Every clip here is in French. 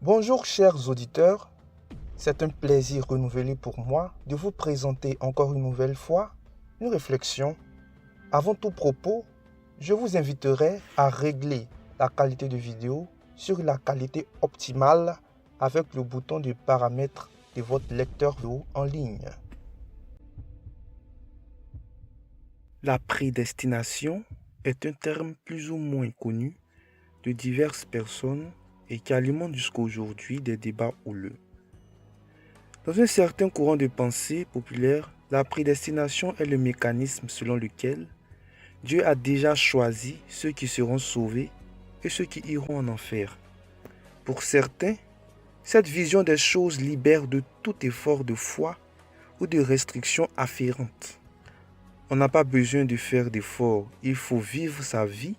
Bonjour chers auditeurs, c'est un plaisir renouvelé pour moi de vous présenter encore une nouvelle fois une réflexion. Avant tout propos, je vous inviterai à régler la qualité de vidéo sur la qualité optimale avec le bouton de paramètres de votre lecteur vidéo en ligne. La prédestination est un terme plus ou moins connu de diverses personnes et qui alimente jusqu'à aujourd'hui des débats houleux. Dans un certain courant de pensée populaire, la prédestination est le mécanisme selon lequel Dieu a déjà choisi ceux qui seront sauvés et ceux qui iront en enfer. Pour certains, cette vision des choses libère de tout effort de foi ou de restrictions afférentes. On n'a pas besoin de faire d'efforts, il faut vivre sa vie,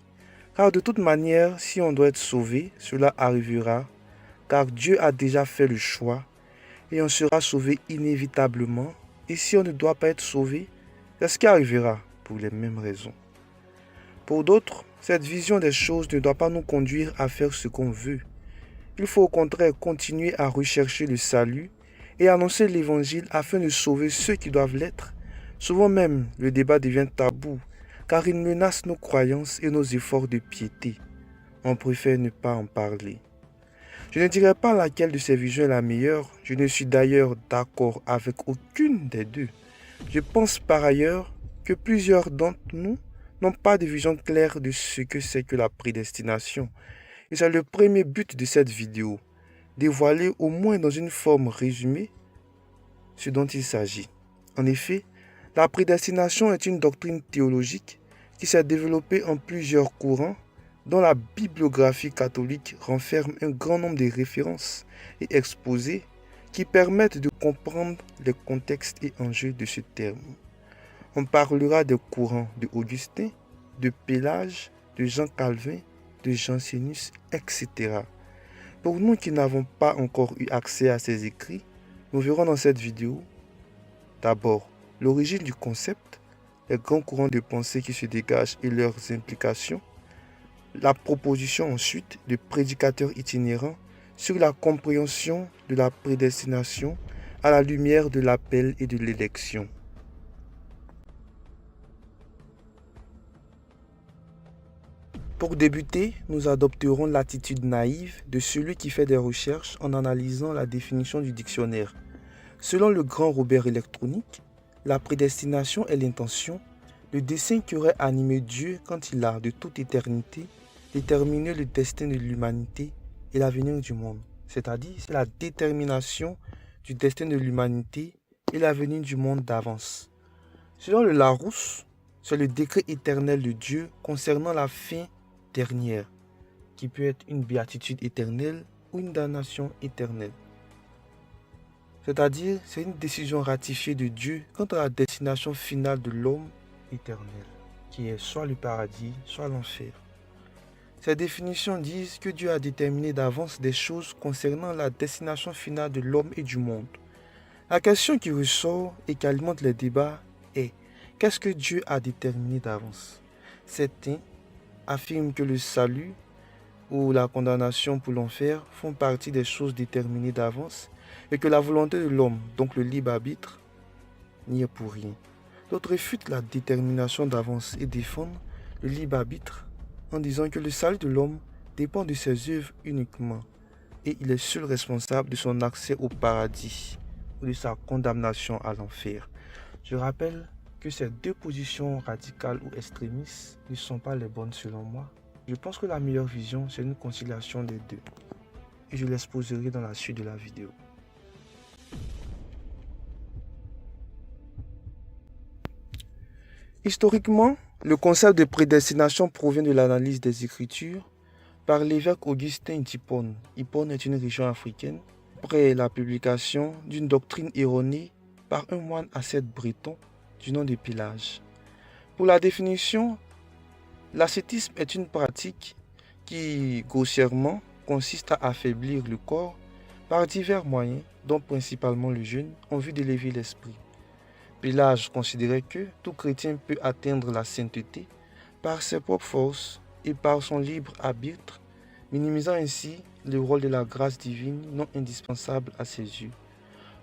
car de toute manière, si on doit être sauvé, cela arrivera, car Dieu a déjà fait le choix et on sera sauvé inévitablement. Et si on ne doit pas être sauvé, c'est ce qui arrivera pour les mêmes raisons. Pour d'autres, cette vision des choses ne doit pas nous conduire à faire ce qu'on veut. Il faut au contraire continuer à rechercher le salut et annoncer l'évangile afin de sauver ceux qui doivent l'être. Souvent même, le débat devient tabou car il menace nos croyances et nos efforts de piété. On préfère ne pas en parler. Je ne dirai pas laquelle de ces visions est la meilleure. Je ne suis d'ailleurs d'accord avec aucune des deux. Je pense par ailleurs que plusieurs d'entre nous n'ont pas de vision claire de ce que c'est que la prédestination. Et c'est le premier but de cette vidéo, dévoiler au moins dans une forme résumée ce dont il s'agit. En effet, la prédestination est une doctrine théologique qui s'est développée en plusieurs courants dont la bibliographie catholique renferme un grand nombre de références et exposés qui permettent de comprendre les contextes et enjeux de ce terme. On parlera des courants de Augustin, de Pélage, de Jean Calvin, de Jansénus, etc. Pour nous qui n'avons pas encore eu accès à ces écrits, nous verrons dans cette vidéo d'abord l'origine du concept, les grands courants de pensée qui se dégagent et leurs implications, la proposition ensuite de prédicateurs itinérants sur la compréhension de la prédestination à la lumière de l'appel et de l'élection. Pour débuter, nous adopterons l'attitude naïve de celui qui fait des recherches en analysant la définition du dictionnaire. Selon le grand Robert électronique, la prédestination est l'intention, le dessein qui aurait animé Dieu quand il a, de toute éternité, déterminé le destin de l'humanité et l'avenir du monde. C'est-à-dire, c'est la détermination du destin de l'humanité et l'avenir du monde d'avance. Selon le Larousse, c'est le décret éternel de Dieu concernant la fin dernière, qui peut être une béatitude éternelle ou une damnation éternelle. C'est-à-dire, c'est une décision ratifiée de Dieu quant à la destination finale de l'homme éternel, qui est soit le paradis, soit l'enfer. Ces définitions disent que Dieu a déterminé d'avance des choses concernant la destination finale de l'homme et du monde. La question qui ressort et qui alimente les débats est: qu'est-ce que Dieu a déterminé d'avance? Certains affirment que le salut ou la condamnation pour l'enfer font partie des choses déterminées d'avance et que la volonté de l'homme, donc le libre arbitre, n'y est pour rien. D'autres réfutent la détermination d'avance et défendent le libre arbitre en disant que le salut de l'homme dépend de ses œuvres uniquement et il est seul responsable de son accès au paradis ou de sa condamnation à l'enfer. Je rappelle que ces deux positions radicales ou extrémistes ne sont pas les bonnes selon moi. Je pense que la meilleure vision, c'est une conciliation des deux. Et je l'exposerai dans la suite de la vidéo. Historiquement, le concept de prédestination provient de l'analyse des Écritures par l'évêque Augustin d'Hippone. Hippone est une région africaine, après la publication d'une doctrine erronée par un moine ascète breton du nom de Pélage. Pour la définition, l'ascétisme est une pratique qui, grossièrement, consiste à affaiblir le corps par divers moyens, dont principalement le jeûne, en vue d'élever l'esprit. Pélage considérait que tout chrétien peut atteindre la sainteté par ses propres forces et par son libre arbitre, minimisant ainsi le rôle de la grâce divine non indispensable à ses yeux.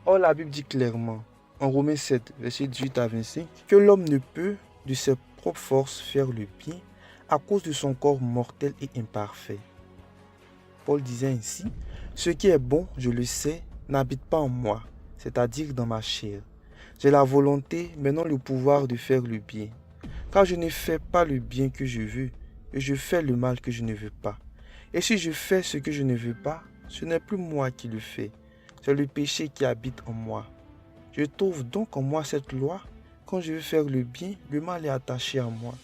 Or, la Bible dit clairement, en Romains 7, versets 18 à 25, que l'homme ne peut de ses propres forces faire le bien à cause de son corps mortel et imparfait. Paul disait ainsi, « Ce qui est bon, je le sais, n'habite pas en moi, c'est-à-dire dans ma chair. J'ai la volonté, mais non le pouvoir de faire le bien. Car je ne fais pas le bien que je veux, et je fais le mal que je ne veux pas. Et si je fais ce que je ne veux pas, ce n'est plus moi qui le fais, c'est le péché qui habite en moi. Je trouve donc en moi cette loi, quand je veux faire le bien, le mal est attaché à moi.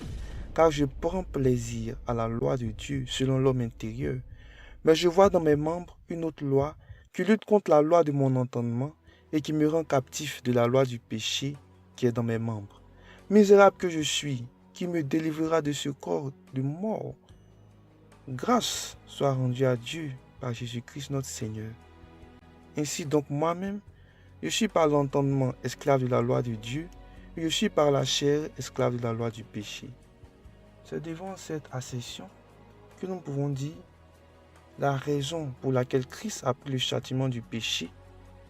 Car je prends plaisir à la loi de Dieu selon l'homme intérieur. Mais je vois dans mes membres une autre loi qui lutte contre la loi de mon entendement et qui me rend captif de la loi du péché qui est dans mes membres. Misérable que je suis, qui me délivrera de ce corps de mort. Grâce soit rendue à Dieu par Jésus-Christ notre Seigneur. Ainsi donc moi-même, je suis par l'entendement esclave de la loi de Dieu, et je suis par la chair esclave de la loi du péché. C'est devant cette assertion que nous pouvons dire la raison pour laquelle Christ a pris le châtiment du péché,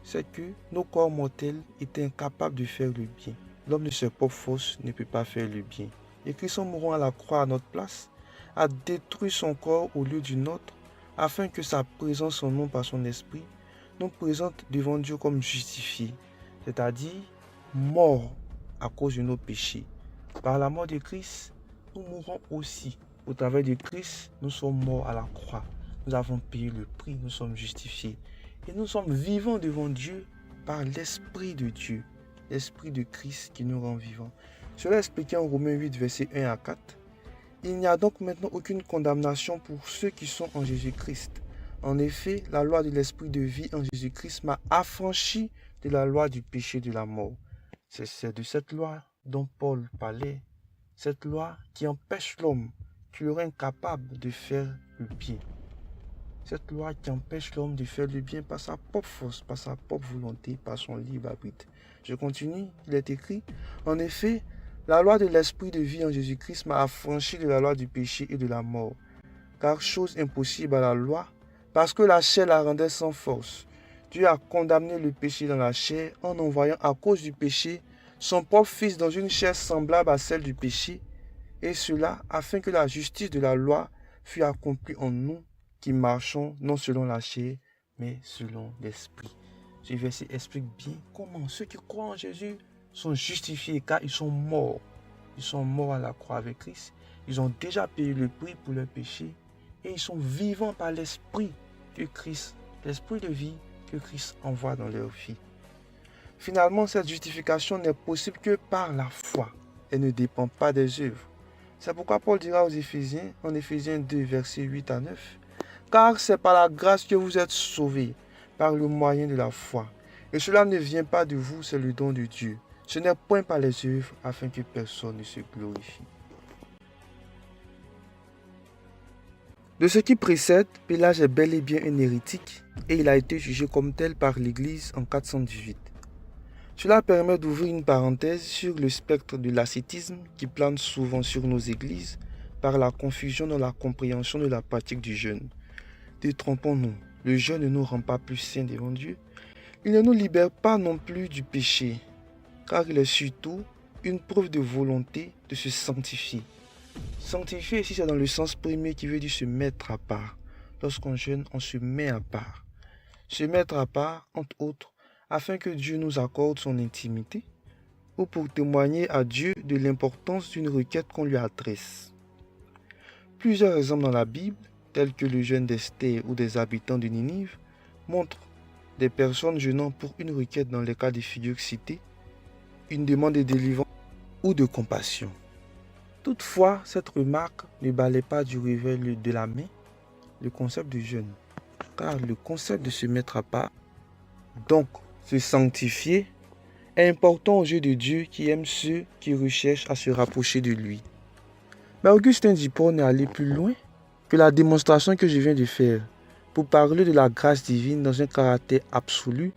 c'est que nos corps mortels étaient incapables de faire le bien. L'homme de ses propres forces ne peut pas faire le bien. Et Christ, en mourant à la croix à notre place, a détruit son corps au lieu du nôtre, afin que sa présence en nous par son esprit nous présente devant Dieu comme justifiés, c'est-à-dire morts à cause de nos péchés. Par la mort de Christ, nous mourrons aussi. Au travers de Christ, nous sommes morts à la croix. Nous avons payé le prix, nous sommes justifiés. Et nous sommes vivants devant Dieu par l'Esprit de Dieu, l'Esprit de Christ qui nous rend vivants. Cela est expliqué en Romains 8, versets 1 à 4. Il n'y a donc maintenant aucune condamnation pour ceux qui sont en Jésus-Christ. En effet, la loi de l'Esprit de vie en Jésus-Christ m'a affranchi de la loi du péché et de la mort. C'est de cette loi dont Paul parlait, cette loi qui empêche l'homme, qui le rend incapable de faire le bien. Cette loi qui empêche l'homme de faire le bien par sa propre force, par sa propre volonté, par son libre arbitre. Je continue, il est écrit, en effet, la loi de l'Esprit de vie en Jésus-Christ m'a affranchi de la loi du péché et de la mort. Car chose impossible à la loi, parce que la chair la rendait sans force. Dieu a condamné le péché dans la chair en envoyant à cause du péché son propre Fils dans une chair semblable à celle du péché, et cela afin que la justice de la loi fût accomplie en nous qui marchons non selon la chair, mais selon l'Esprit. Ce verset explique bien comment ceux qui croient en Jésus sont justifiés car ils sont morts. Ils sont morts à la croix avec Christ. Ils ont déjà payé le prix pour leurs péchés et ils sont vivants par l'Esprit que Christ, l'Esprit de vie que Christ envoie dans leur vie. Finalement, cette justification n'est possible que par la foi. Elle ne dépend pas des œuvres. C'est pourquoi Paul dira aux Éphésiens, en Éphésiens 2, versets 8 à 9, « Car c'est par la grâce que vous êtes sauvés, par le moyen de la foi. Et cela ne vient pas de vous, c'est le don de Dieu. Ce n'est point par les œuvres, afin que personne ne se glorifie. » De ce qui précède, Pélage est bel et bien un hérétique, et il a été jugé comme tel par l'Église en 418. Cela permet d'ouvrir une parenthèse sur le spectre de l'ascétisme qui plane souvent sur nos églises par la confusion dans la compréhension de la pratique du jeûne. Détrompons-nous, le jeûne ne nous rend pas plus saints devant Dieu. Il ne nous libère pas non plus du péché, car il est surtout une preuve de volonté de se sanctifier. Sanctifier ici, c'est dans le sens premier qui veut dire se mettre à part. Lorsqu'on jeûne, on se met à part. Se mettre à part, entre autres, afin que Dieu nous accorde son intimité ou pour témoigner à Dieu de l'importance d'une requête qu'on lui adresse. Plusieurs exemples dans la Bible, tels que le jeûne d'Esther ou des habitants de Ninive, montrent des personnes jeûnant pour une requête dans les cas de figure cités, une demande de délivrance ou de compassion. Toutefois, cette remarque ne balaie pas du revers de la main le concept de jeûne, car le concept de se mettre à part, donc se sanctifier, est important aux yeux de Dieu qui aime ceux qui recherchent à se rapprocher de lui. Mais Augustin d'Hippone est allé plus loin que la démonstration que je viens de faire pour parler de la grâce divine dans un caractère absolu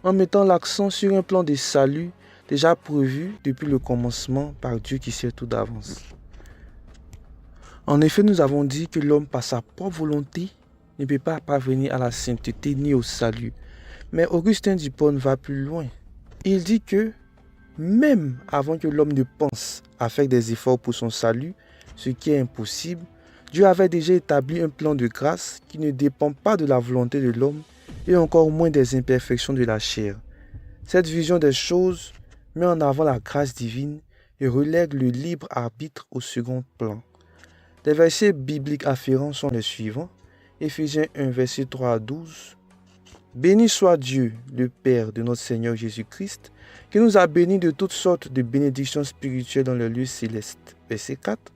en mettant l'accent sur un plan de salut déjà prévu depuis le commencement par Dieu qui sait tout d'avance. En effet, nous avons dit que l'homme, par sa propre volonté, ne peut pas parvenir à la sainteté ni au salut. Mais Augustin d'Hippone va plus loin. Il dit que même avant que l'homme ne pense à faire des efforts pour son salut, ce qui est impossible, Dieu avait déjà établi un plan de grâce qui ne dépend pas de la volonté de l'homme et encore moins des imperfections de la chair. Cette vision des choses met en avant la grâce divine et relègue le libre arbitre au second plan. Les versets bibliques afférents sont les suivants. Éphésiens 1, verset 3 à 12. Béni soit Dieu, le Père de notre Seigneur Jésus-Christ, qui nous a bénis de toutes sortes de bénédictions spirituelles dans le lieu céleste. Verset 4.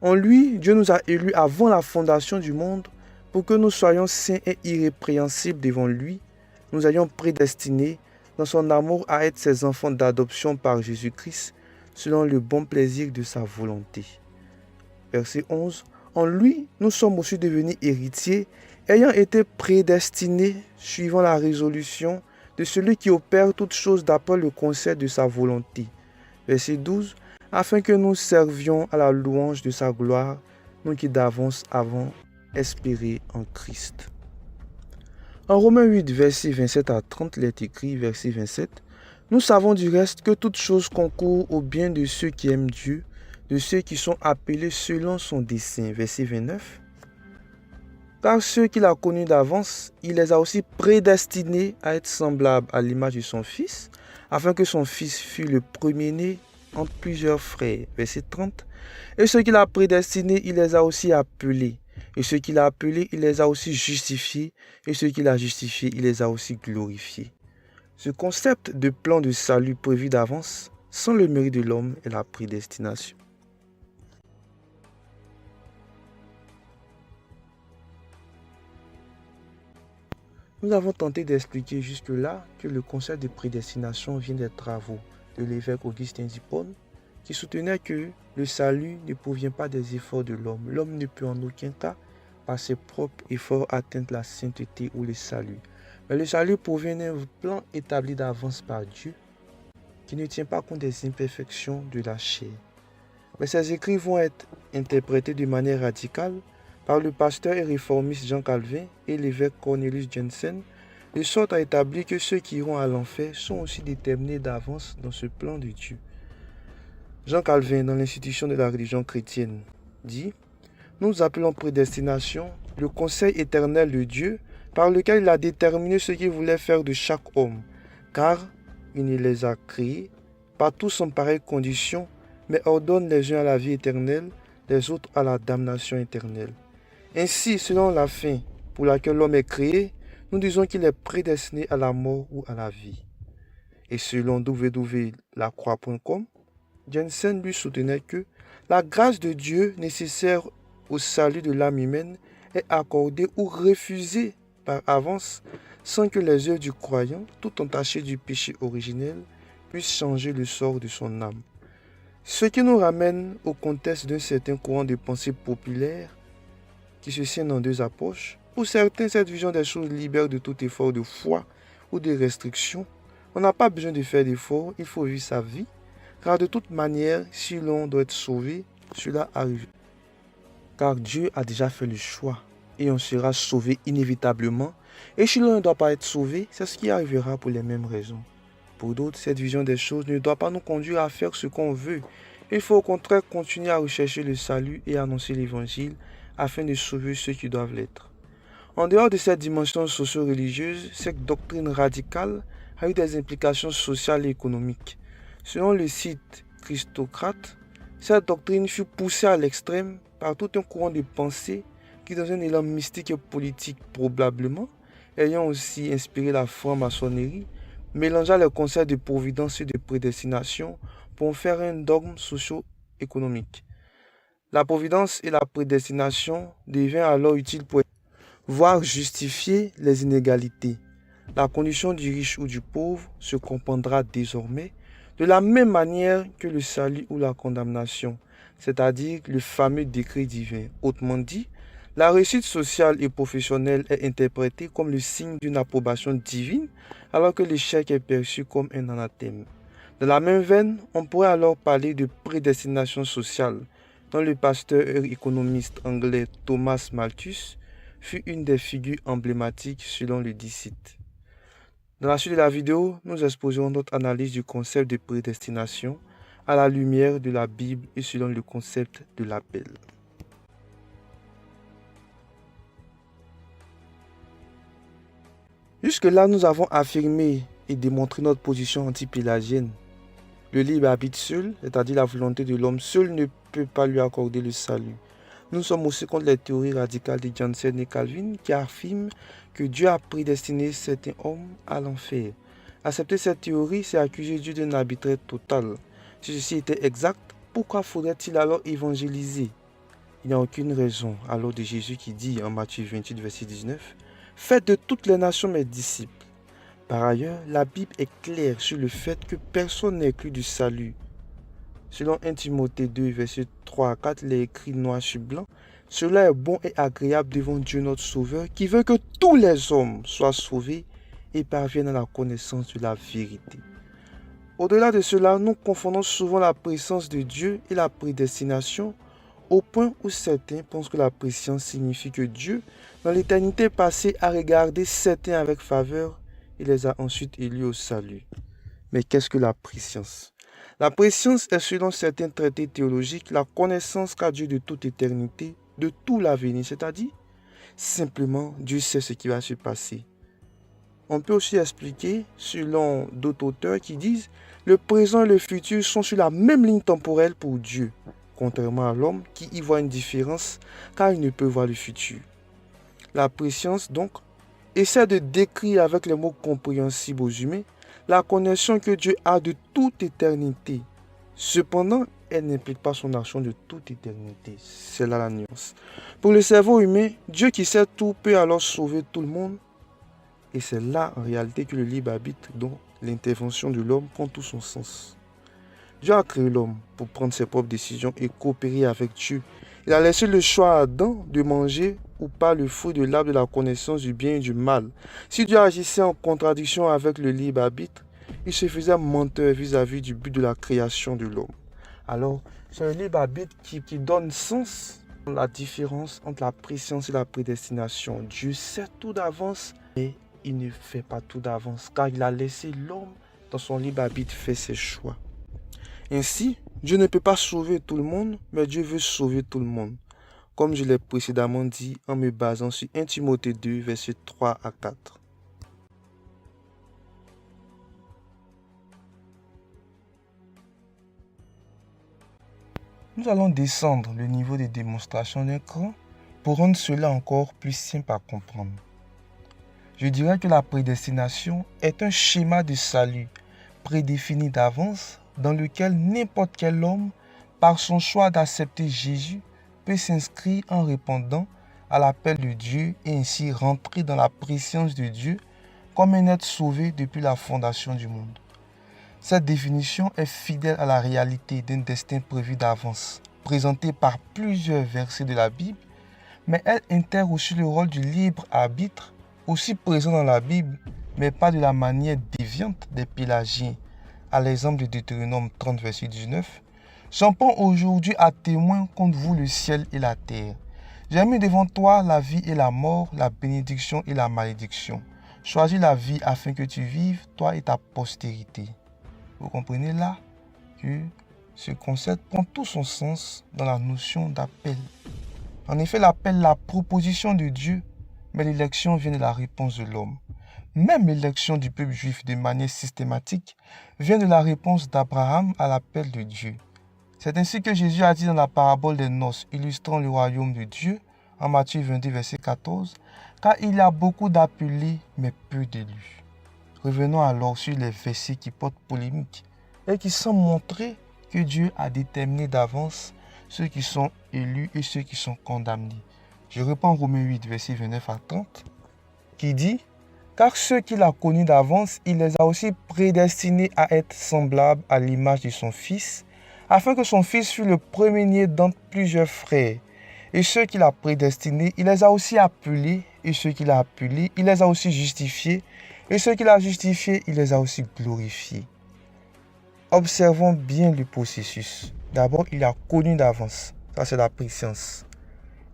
En lui, Dieu nous a élus avant la fondation du monde pour que nous soyons saints et irrépréhensibles devant lui. Nous ayons prédestinés dans son amour à être ses enfants d'adoption par Jésus-Christ, selon le bon plaisir de sa volonté. Verset 11. En lui, nous sommes aussi devenus héritiers, ayant été prédestinés, suivant la résolution de celui qui opère toutes choses d'après le conseil de sa volonté. Verset 12. Afin que nous servions à la louange de sa gloire, nous qui d'avance avons espéré en Christ. En Romains 8, versets 27 à 30, il est écrit, verset 27, « Nous savons du reste que toute chose concourt au bien de ceux qui aiment Dieu, de ceux qui sont appelés selon son dessein. » Verset 29, « Car ceux qu'il a connus d'avance, il les a aussi prédestinés à être semblables à l'image de son Fils, afin que son Fils fût le premier-né entre plusieurs frères. » Verset 30, « Et ceux qu'il a prédestinés, il les a aussi appelés. Et ceux qu'il a appelés, il les a aussi justifiés. Et ceux qu'il a justifiés, il les a aussi glorifiés. » Ce concept de plan de salut prévu d'avance, sans le mérite de l'homme, est la prédestination. Nous avons tenté d'expliquer jusque-là que le concept de prédestination vient des travaux de l'évêque Augustin d'Hippone, qui soutenait que le salut ne provient pas des efforts de l'homme. L'homme ne peut en aucun cas, par ses propres efforts, atteindre la sainteté ou le salut. Mais le salut provient d'un plan établi d'avance par Dieu, qui ne tient pas compte des imperfections de la chair. Mais ces écrits vont être interprétés de manière radicale par le pasteur et réformiste Jean Calvin et l'évêque Cornelius Jensen, de sorte à établir que ceux qui iront à l'enfer sont aussi déterminés d'avance dans ce plan de Dieu. Jean Calvin, dans l'institution de la religion chrétienne, dit « Nous appelons prédestination le conseil éternel de Dieu par lequel il a déterminé ce qu'il voulait faire de chaque homme, car il ne les a créés, pas tous en pareille condition, mais ordonne les uns à la vie éternelle, les autres à la damnation éternelle. Ainsi, selon la fin pour laquelle l'homme est créé, nous disons qu'il est prédestiné à la mort ou à la vie. » Et selon www.lacroix.com, Jensen lui soutenait que la grâce de Dieu nécessaire au salut de l'âme humaine est accordée ou refusée par avance sans que les œuvres du croyant, tout entachées du péché originel, puissent changer le sort de son âme. Ce qui nous ramène au contexte d'un certain courant de pensée populaire qui se scinde en deux approches. Pour certains, cette vision des choses libère de tout effort de foi ou de restriction. On n'a pas besoin de faire d'efforts, il faut vivre sa vie. Car de toute manière, si l'on doit être sauvé, cela arrive. Car Dieu a déjà fait le choix et on sera sauvé inévitablement. Et si l'on ne doit pas être sauvé, c'est ce qui arrivera pour les mêmes raisons. Pour d'autres, cette vision des choses ne doit pas nous conduire à faire ce qu'on veut. Il faut au contraire continuer à rechercher le salut et annoncer l'évangile afin de sauver ceux qui doivent l'être. En dehors de cette dimension socio-religieuse, cette doctrine radicale a eu des implications sociales et économiques. Selon le site Christocrate, cette doctrine fut poussée à l'extrême par tout un courant de pensée qui, dans un élan mystique et politique probablement, ayant aussi inspiré la franc-maçonnerie, mélangea les concepts de providence et de prédestination pour en faire un dogme socio-économique. La providence et la prédestination deviennent alors utiles pour voir justifier les inégalités. La condition du riche ou du pauvre se comprendra désormais de la même manière que le salut ou la condamnation, c'est-à-dire le fameux décret divin. Autrement dit, la réussite sociale et professionnelle est interprétée comme le signe d'une approbation divine, alors que l'échec est perçu comme un anathème. Dans la même veine, on pourrait alors parler de prédestination sociale, dont le pasteur et économiste anglais Thomas Malthus fut une des figures emblématiques selon le disciple. Dans la suite de la vidéo, nous exposerons notre analyse du concept de prédestination à la lumière de la Bible et selon le concept de l'appel. Jusque-là, nous avons affirmé et démontré notre position anti-pélagienne. Le libre arbitre seul, c'est-à-dire la volonté de l'homme seul, ne peut pas lui accorder le salut. Nous sommes aussi contre les théories radicales de Jansen et Calvin qui affirment que Dieu a prédestiné certains hommes à l'enfer. Accepter cette théorie, c'est accuser Dieu d'un arbitraire total. Si ceci était exact, pourquoi faudrait-il alors évangéliser? Il n'y a aucune raison alors de Jésus qui dit en Matthieu 28, verset 19, « Faites de toutes les nations mes disciples ». Par ailleurs, la Bible est claire sur le fait que personne n'est exclu du salut. Selon 1 Timothée 2, versets 3 à 4, il est écrit noir sur blanc, « Cela est bon et agréable devant Dieu notre Sauveur, qui veut que tous les hommes soient sauvés et parviennent à la connaissance de la vérité. » Au-delà de cela, nous confondons souvent la préscience de Dieu et la prédestination, au point où certains pensent que la préscience signifie que Dieu, dans l'éternité passée, a regardé certains avec faveur et les a ensuite élus au salut. Mais qu'est-ce que la préscience? La préscience est, selon certains traités théologiques, la connaissance qu'a Dieu de toute éternité, de tout l'avenir, c'est-à-dire simplement Dieu sait ce qui va se passer. On peut aussi expliquer, selon d'autres auteurs qui disent, le présent et le futur sont sur la même ligne temporelle pour Dieu, contrairement à l'homme qui y voit une différence car il ne peut voir le futur. La préscience, donc, essaie de décrire avec les mots compréhensibles aux humains la connexion que Dieu a de toute éternité. Cependant, elle n'implique pas son action de toute éternité. C'est là la nuance. Pour le cerveau humain, Dieu qui sait tout peut alors sauver tout le monde. Et c'est là en réalité que le libre arbitre, dont l'intervention de l'homme prend tout son sens. Dieu a créé l'homme pour prendre ses propres décisions et coopérer avec Dieu. Il a laissé le choix à Adam de manger ou pas le fruit de l'arbre de la connaissance du bien et du mal. Si Dieu agissait en contradiction avec le libre arbitre, il se faisait menteur vis-à-vis du but de la création de l'homme. Alors, c'est le libre arbitre qui donne sens à la différence entre la préscience et la prédestination. Dieu sait tout d'avance, mais il ne fait pas tout d'avance, car il a laissé l'homme dans son libre arbitre faire ses choix. Ainsi, Dieu ne peut pas sauver tout le monde, mais Dieu veut sauver tout le monde. Comme je l'ai précédemment dit en me basant sur 1 Timothée 2, versets 3 à 4. Nous allons descendre le niveau de démonstration d'un cran pour rendre cela encore plus simple à comprendre. Je dirais que la prédestination est un schéma de salut prédéfini d'avance dans lequel n'importe quel homme, par son choix d'accepter Jésus, peut s'inscrire en répondant à l'appel de Dieu et ainsi rentrer dans la préscience de Dieu comme un être sauvé depuis la fondation du monde. Cette définition est fidèle à la réalité d'un destin prévu d'avance, présenté par plusieurs versets de la Bible, mais elle intègre aussi le rôle du libre arbitre, aussi présent dans la Bible, mais pas de la manière déviante des pélagiens. À l'exemple de Deutéronome 30, verset 19, « J'en prends aujourd'hui à témoin contre vous le ciel et la terre. J'ai mis devant toi la vie et la mort, la bénédiction et la malédiction. Choisis la vie afin que tu vives, toi et ta postérité. » Vous comprenez là que ce concept prend tout son sens dans la notion d'appel. En effet, l'appel est la proposition de Dieu, mais l'élection vient de la réponse de l'homme. Même l'élection du peuple juif de manière systématique vient de la réponse d'Abraham à l'appel de Dieu. C'est ainsi que Jésus a dit dans la parabole des noces, illustrant le royaume de Dieu, en Matthieu 22, verset 14, « Car il y a beaucoup d'appelés, mais peu d'élus. » Revenons alors sur les versets qui portent polémique et qui semblent montrer que Dieu a déterminé d'avance ceux qui sont élus et ceux qui sont condamnés. Je reprends Romains 8, verset 29 à 30, qui dit « Car ceux qu'il a connus d'avance, il les a aussi prédestinés à être semblables à l'image de son Fils, afin que son Fils fût le premier-né d'entre plusieurs frères. Et ceux qu'il a prédestinés, il les a aussi appelés, et ceux qu'il a appelés, il les a aussi justifiés, et ceux qu'il a justifiés, il les a aussi glorifiés. » Observons bien le processus. D'abord, il a connu d'avance. Ça, c'est la préscience.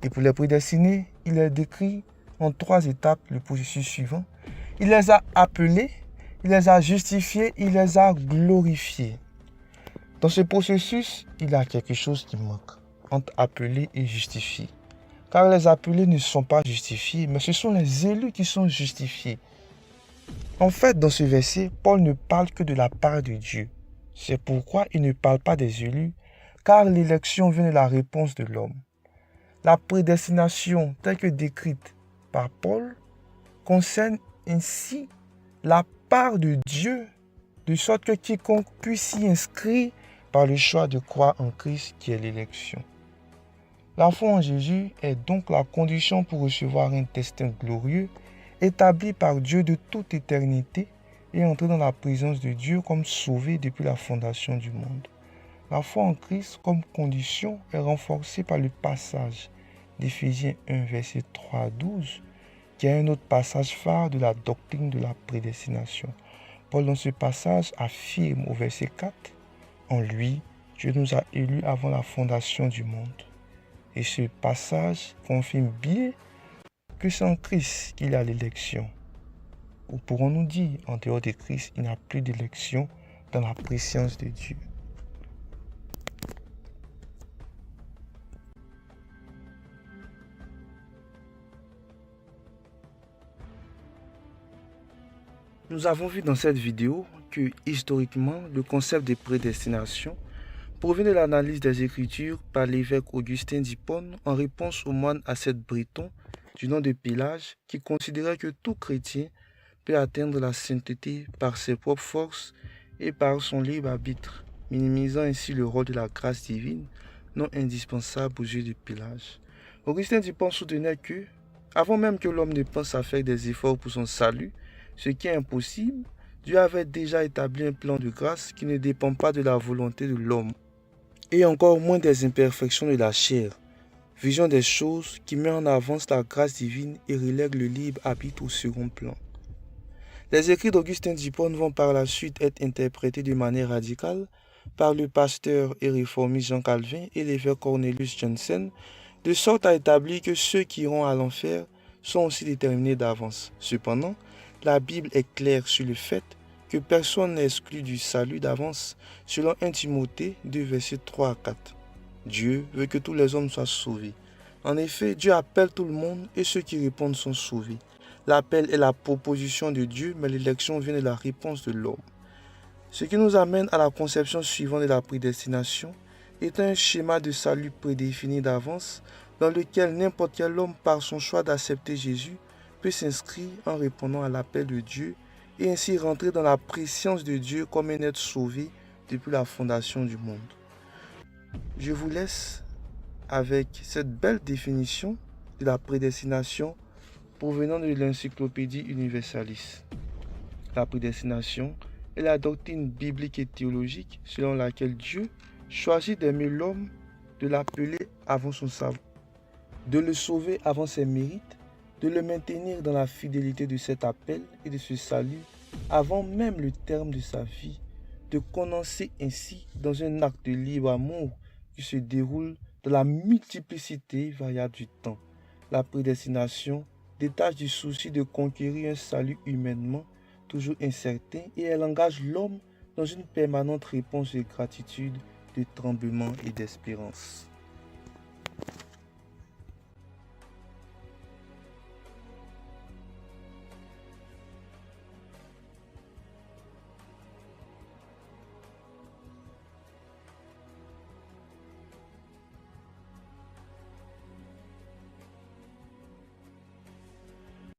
Et pour les prédestinés, il est décrit en 3 étapes le processus suivant. Il les a appelés, il les a justifiés, il les a glorifiés. Dans ce processus, il y a quelque chose qui manque entre appelés et justifiés. Car les appelés ne sont pas justifiés, mais ce sont les élus qui sont justifiés. En fait, dans ce verset, Paul ne parle que de la part de Dieu. C'est pourquoi il ne parle pas des élus, car l'élection vient de la réponse de l'homme. La prédestination, telle que décrite par Paul, concerne ainsi la part de Dieu, de sorte que quiconque puisse s'y inscrire par le choix de croire en Christ qui est l'élection. La foi en Jésus est donc la condition pour recevoir un destin glorieux établi par Dieu de toute éternité et entrer dans la présence de Dieu comme sauvé depuis la fondation du monde. La foi en Christ comme condition est renforcée par le passage d'Éphésiens 1, verset 3 à 12, qui est un autre passage phare de la doctrine de la prédestination. Paul, dans ce passage, affirme au verset 4, « En lui, Dieu nous a élus avant la fondation du monde. » Et ce passage confirme bien que c'est en Christ qu'il y a l'élection. Ou pourrons-nous dire, en dehors de Christ, il n'y a plus d'élection dans la préscience de Dieu. Nous avons vu dans cette vidéo que, historiquement, le concept de prédestination provient de l'analyse des Écritures par l'évêque Augustin d'Hippone en réponse au moine ascète breton du nom de Pélage qui considérait que tout chrétien peut atteindre la sainteté par ses propres forces et par son libre arbitre, minimisant ainsi le rôle de la grâce divine non indispensable aux yeux de Pélage. Augustin d'Hippone soutenait que, avant même que l'homme ne pense à faire des efforts pour son salut, ce qui est impossible, Dieu avait déjà établi un plan de grâce qui ne dépend pas de la volonté de l'homme, et encore moins des imperfections de la chair, vision des choses qui met en avance la grâce divine et relègue le libre arbitre au second plan. Les écrits d'Augustin d'Hippone vont par la suite être interprétés de manière radicale par le pasteur et réformiste Jean Calvin et l'évêque Cornelius Johnson, de sorte à établir que ceux qui iront à l'enfer sont aussi déterminés d'avance. Cependant, la Bible est claire sur le fait que personne n'est exclu du salut d'avance, selon 1 Timothée 2, versets 3 à 4. Dieu veut que tous les hommes soient sauvés. En effet, Dieu appelle tout le monde et ceux qui répondent sont sauvés. L'appel est la proposition de Dieu, mais l'élection vient de la réponse de l'homme. Ce qui nous amène à la conception suivante de la prédestination est un schéma de salut prédéfini d'avance dans lequel n'importe quel homme, par son choix d'accepter Jésus, peut s'inscrire en répondant à l'appel de Dieu et ainsi rentrer dans la préscience de Dieu comme un être sauvé depuis la fondation du monde. Je vous laisse avec cette belle définition de la prédestination provenant de l'Encyclopédie Universalis. La prédestination est la doctrine biblique et théologique selon laquelle Dieu choisit d'aimer l'homme, de l'appeler avant son salut, de le sauver avant ses mérites, de le maintenir dans la fidélité de cet appel et de ce salut avant même le terme de sa vie, de condenser ainsi dans un acte de libre amour qui se déroule dans la multiplicité variable du temps. La prédestination détache du souci de conquérir un salut humainement toujours incertain et elle engage l'homme dans une permanente réponse de gratitude, de tremblement et d'espérance.